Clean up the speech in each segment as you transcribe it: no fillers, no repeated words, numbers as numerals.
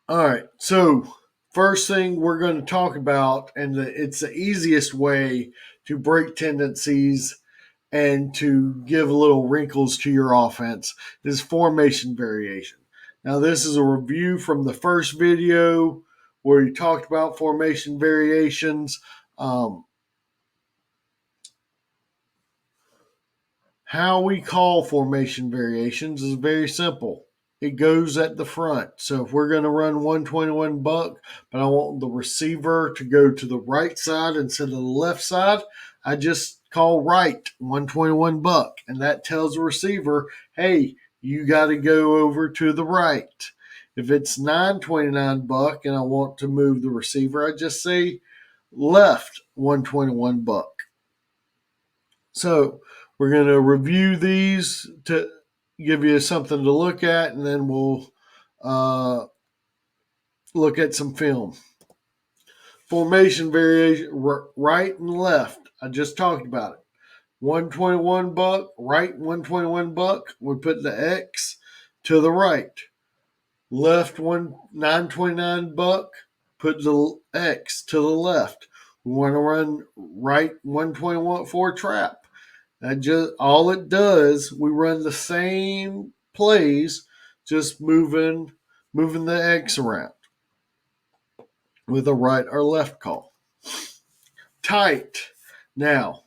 All right. So, first thing we're going to talk about, and it's the easiest way to break tendencies and to give little wrinkles to your offense, is formation variation. Now, this is a review from the first video where you talked about formation variations. Um, How we call formation variations is very simple. It goes at the front. So if we're going to run 121 buck, but I want the receiver to go to the right side instead of the left side, I just call right 121 buck. And that tells the receiver, hey, you got to go over to the right. If it's 929 buck and I want to move the receiver, I just say left 121 buck. So we're going to review these to give you something to look at, and then we'll uh, look at some film. Formation variation, right and left. I just talked about it. 121 buck, right 121 buck. We put the X to the right. Left 929 buck, put the X to the left. We want to run right 121 for a trap. That just all it does, we run the same plays, just moving the X around with a right or left call. Tight. Now,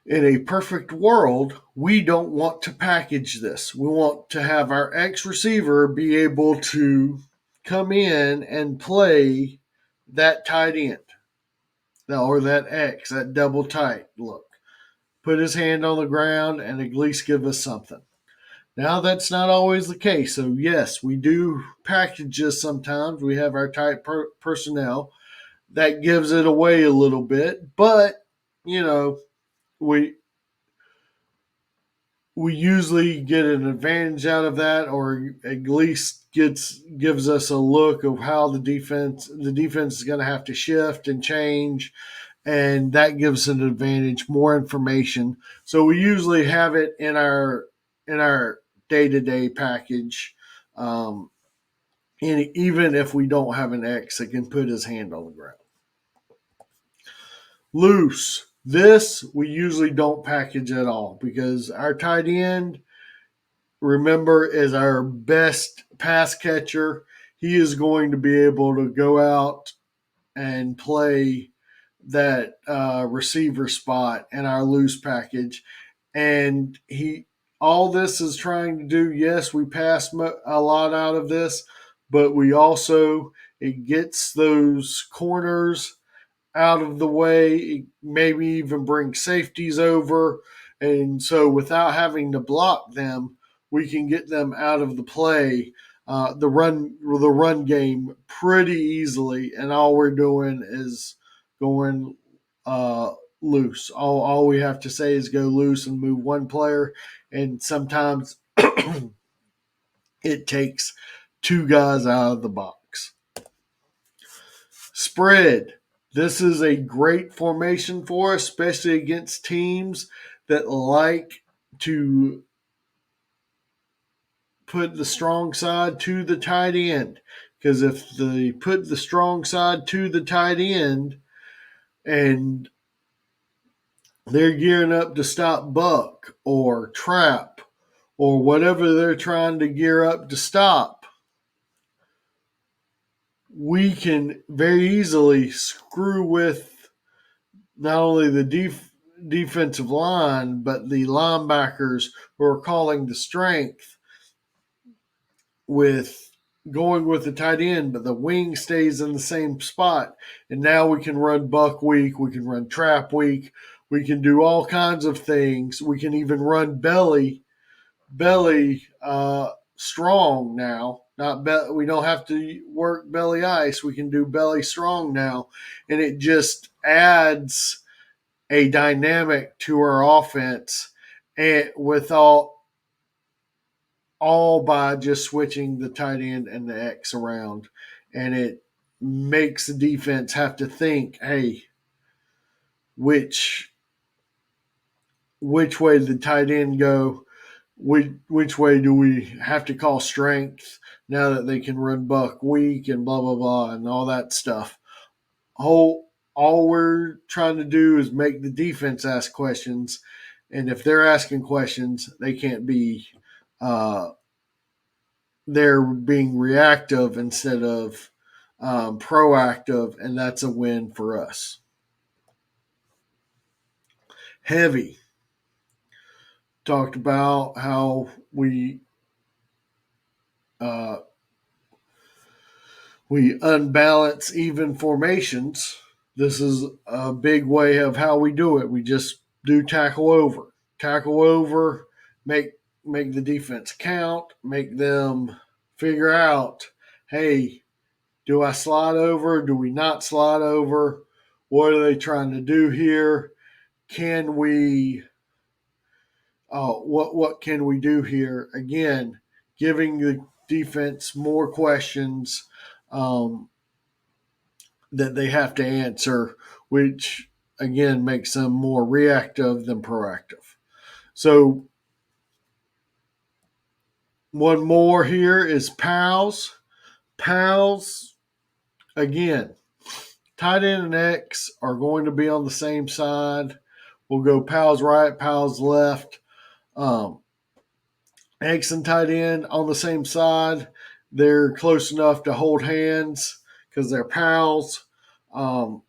in a perfect world, we don't want to package this. We want to have our X receiver be able to come in and play that tight end or that X, that double tight look. Put his hand on the ground and at least give us something. Now, that's not always the case. So, yes, we do packages sometimes. We have our tight personnel. That gives it away a little bit. But, you know, we we usually get an advantage out of that, or at least gives us a look of how the defense is going to have to shift and change, and that gives an advantage, more information. So we usually have it in our day to day package. Um, and even if we don't have an X that can put his hand on the ground. Loose. This we usually don't package at all because our tight end, remember, is our best pass catcher. He is going to be able to go out and play that receiver spot in our loose package. And all this is trying to do, yes, we pass a lot out of this, but we also, it gets those corners out of the way, maybe even bring safeties over. And so without having to block them, we can get them out of the play, the run game pretty easily. And all we're doing is going loose. All we have to say is go loose and move one player. And sometimes it takes two guys out of the box. Spread. This is a great formation for us, especially against teams that like to put the strong side to the tight end. Because if they put the strong side to the tight end and they're gearing up to stop buck or trap or whatever they're trying to gear up to stop, we can very easily screw with not only the defensive line, but the linebackers who are calling the strength with going with the tight end, but the wing stays in the same spot. And now we can run buck week, we can run trap week, we can do all kinds of things. We can even run belly strong now. We don't have to work belly ice. We can do belly strong now, and it just adds a dynamic to our offense, and with all by just switching the tight end and the X around, and it makes the defense have to think, hey, which way did the tight end go? which way do we have to call strength now that they can run buck weak and blah blah blah and all that stuff. All we're trying to do is make the defense ask questions, and if they're asking questions, they can't be they're being reactive instead of proactive, and that's a win for us. Heavy talked about how uh, we unbalance even formations. This is a big way of how we do it. We just do tackle over, make make the defense count, make them figure out, hey, do I slide over? Do we not slide over? What are they trying to do here? Can we? What can we do here? Again, giving the defense more questions that they have to answer, which again makes them more reactive than proactive. So one more here is pals. Pals again. Tight end and X are going to be on the same side. We'll go pals right, pals left. Um, X and tight end on the same side. They're close enough to hold hands because they're pals. Um,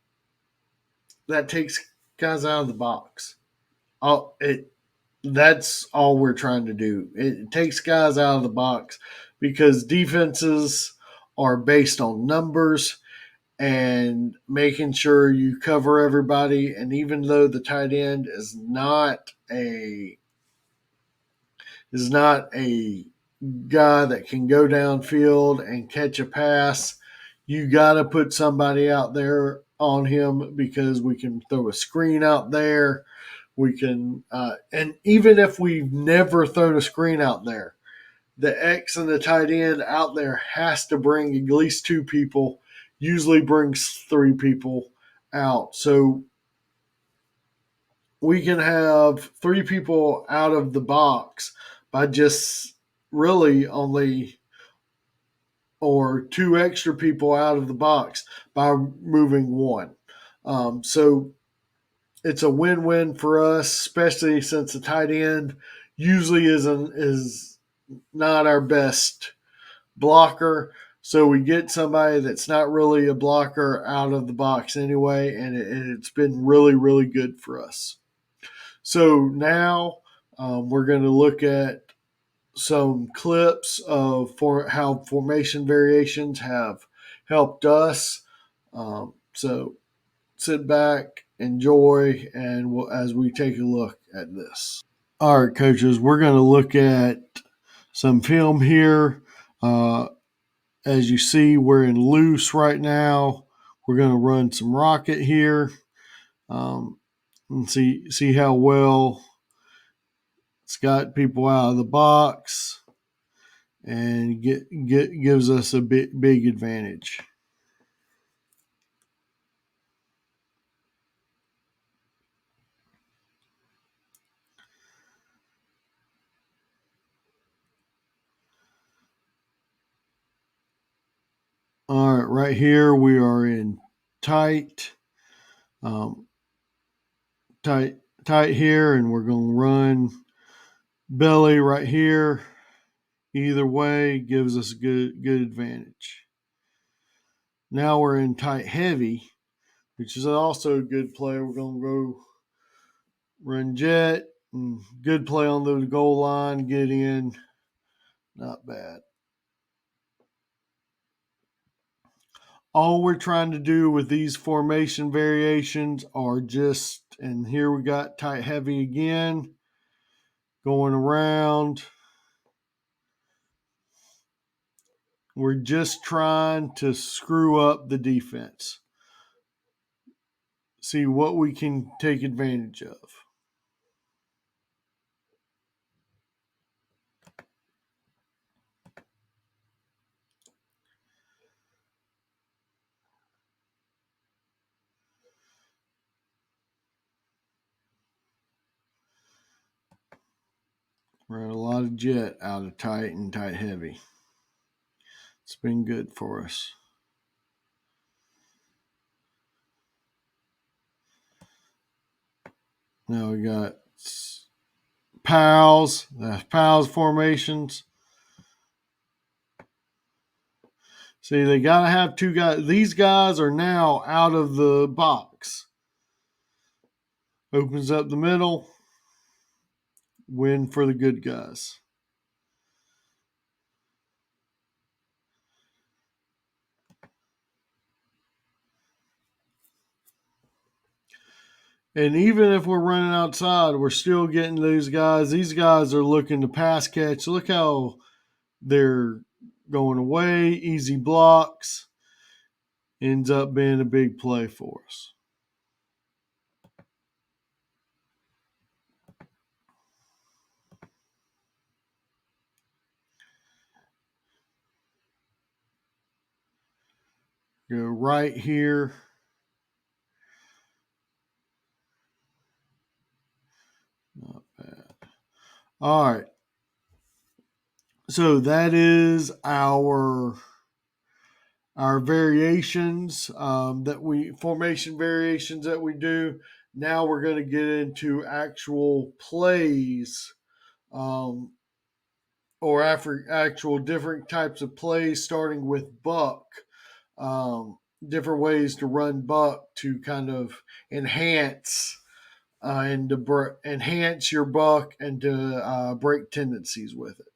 that takes guys out of the box. It That's all we're trying to do. It takes guys out of the box because defenses are based on numbers and making sure you cover everybody. And even though the tight end is not a guy that can go downfield and catch a pass, you got to put somebody out there on him because we can throw a screen out there. We can, and even if we've never thrown a screen out there, the X and the tight end out there has to bring at least two people, usually brings three people out. So we can have three people out of the box by just really only, or two extra people out of the box by moving one. So it's a win-win for us, especially since the tight end usually is not our best blocker. So we get somebody that's not really a blocker out of the box anyway, and it's been really, really good for us. So now we're going to look at some clips of how formation variations have helped us. So sit back, enjoy, and as we take a look at this. All right, coaches, we're going to look at some film here. As you see, we're in loose right now. We're going to run some rocket here and see how well it's got people out of the box and gives us a big advantage. All right, right here we are in tight, um, tight here, and we're going to run belly right here. Either way gives us good advantage. Now we're in tight heavy, which is also a good play. We're going to go run jet, and good play on the goal line, get in, not bad. All we're trying to do with these formation variations are just, and here we got tight heavy again, going around. We're just trying to screw up the defense. See what we can take advantage of. Run a lot of jet out of tight and tight heavy. It's been good for us. Now we got pals, pals formations. See, they got to have two guys. These guys are now out of the box. Opens up the middle. Win for the good guys. And even if we're running outside, we're still getting these guys. These guys are looking to pass catch. Look how they're going away. Easy blocks. Ends up being a big play for us. Go right here. Not bad. All right. So that is our variations formation variations that we do. Now we're going to get into actual plays, or actual different types of plays, starting with buck. Different ways to run buck to kind of enhance and to enhance your buck and to break tendencies with it.